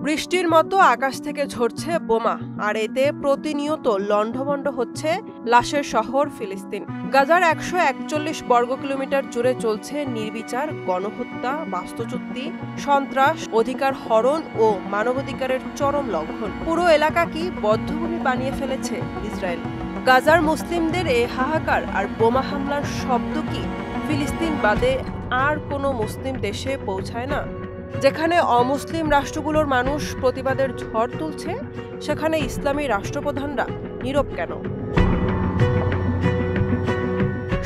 বৃষ্টির মতো আকাশ থেকে ঝরছে বোমা, আর এতে প্রতিনিয়ত লণ্ডভণ্ড হচ্ছে লাশের শহর ফিলিস্তিন। গাজার ১৪১ বর্গ কিলোমিটার জুড়ে চলছে নির্বিচার গণহত্যা, বাস্তুচ্যুতি, সন্ত্রাস, অধিকার হরণ ও মানবাধিকারের চরম লঙ্ঘন। পুরো এলাকা কি বধ্যভূমি বানিয়ে ফেলেছে ইসরায়েল। গাজার মুসলিমদের এ হাহাকার আর বোমা হামলার শব্দ কি ফিলিস্তিন বাদে আর কোনো মুসলিম দেশে পৌঁছায় না? যেখানে অমুসলিম রাষ্ট্রগুলোর মানুষ প্রতিবাদের ঝড় তুলছে, সেখানে ইসলামী রাষ্ট্রপ্রধানরা নীরব কেন?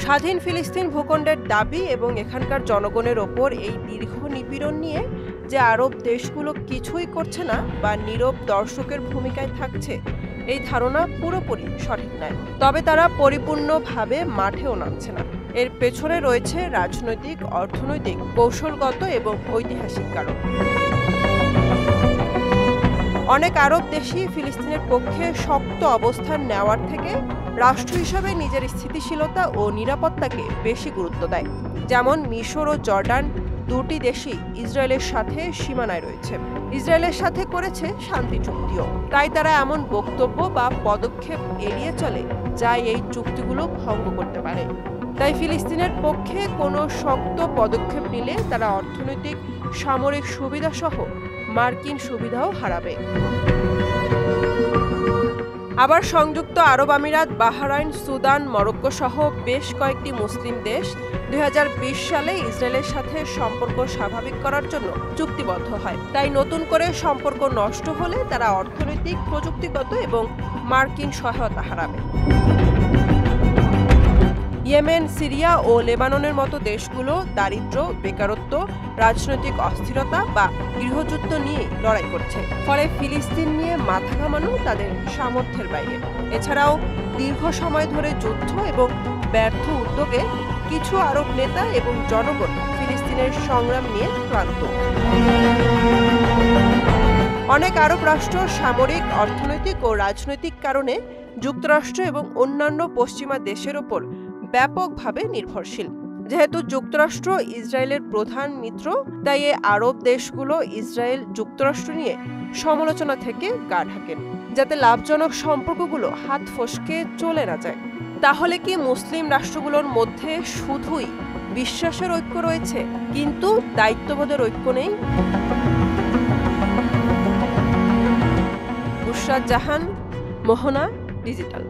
স্বাধীন ফিলিস্তিন ভূখণ্ডের দাবি এবং এখানকার জনগণের ওপর এই দীর্ঘ নিপীড়ন নিয়ে যে আরব দেশগুলো কিছুই করছে না বা নীরব দর্শকের ভূমিকায় থাকছে, এই ধারণা পুরোপুরি সঠিক নয়। তবে তারা পরিপূর্ণভাবে মাঠেও নামছে না। এর পেছনে রয়েছে রাজনৈতিক, অর্থনৈতিক, কৌশলগত এবং ঐতিহাসিক কারণ। অনেক আরব দেশই ফিলিস্তিনের পক্ষে শক্ত অবস্থান নেওয়ার থেকে রাষ্ট্র হিসাবে নিজের স্থিতিশীলতা ও নিরাপত্তাকে বেশি গুরুত্ব দেয়। যেমন মিশর ও জর্ডান দুটি দেশই ইসরায়েলের সাথে সীমানায় রয়েছে, ইসরায়েলের সাথে করেছে শান্তি চুক্তিও। তাই তারা এমন বক্তব্য বা পদক্ষেপ এড়িয়ে চলে যা এই চুক্তিগুলো ভঙ্গ করতে পারে। তাই ফিলিস্তিনের পক্ষে কোনো শক্ত পদক্ষেপ নিলে তারা অর্থনৈতিক, সামরিক সুবিধা সহ মার্কিন সুবিধাও হারাবে। আবার সংযুক্ত আরব আমিরাত, বাহরাইন, সুদান, মরক্কো সহ বেশ কয়েকটি মুসলিম দেশ ২০২০ সালে ইসরায়েলের সাথে সম্পর্ক স্বাভাবিক করার জন্য চুক্তিবদ্ধ হয়। তাই নতুন করে সম্পর্ক নষ্ট হলে তারা অর্থনৈতিক, প্রযুক্তিগত এবং মার্কিন সহায়তা হারাবে। ইয়েমেন, সিরিয়া ও লেবাননের মতো দেশগুলো দারিদ্র্য, বেকারত্ব, রাজনৈতিক অস্থিরতা বা গৃহযুদ্ধ নিয়ে লড়াই করছে। ফলে ফিলিস্তিন নিয়ে মাথা ঘামানো তাদের সামর্থ্যের বাইরে। এছাড়াও দীর্ঘ সময় ধরে যুদ্ধ এবং ব্যর্থ উদ্যোগে কিছু আরব নেতা এবং জনগণ ফিলিস্তিনের সংগ্রাম নিয়ে ক্লান্ত। অনেক আরব রাষ্ট্র সামরিক, অর্থনৈতিক ও রাজনৈতিক কারণে যুক্তরাষ্ট্র এবং অন্যান্য পশ্চিমা দেশের ওপর ব্যাপকভাবে নির্ভরশীল। যেহেতু যুক্তরাষ্ট্র ইসরায়েলের প্রধান মিত্র, তাই এই আরব দেশগুলো ইসরায়েল যুক্তরাষ্ট্র নিয়ে সমালোচনা থেকে গা ঢাকেন, যাতে লাভজনক সম্পর্কগুলো হাত ফসকে চলে না যায়। তাহলে কি মুসলিম রাষ্ট্রগুলোর মধ্যে শুধুই বিশ্বাসের ঐক্য রয়েছে, কিন্তু দায়িত্ববোধের ঐক্য নেই? নুসরাত জাহান, মোহনা ডিজিটাল।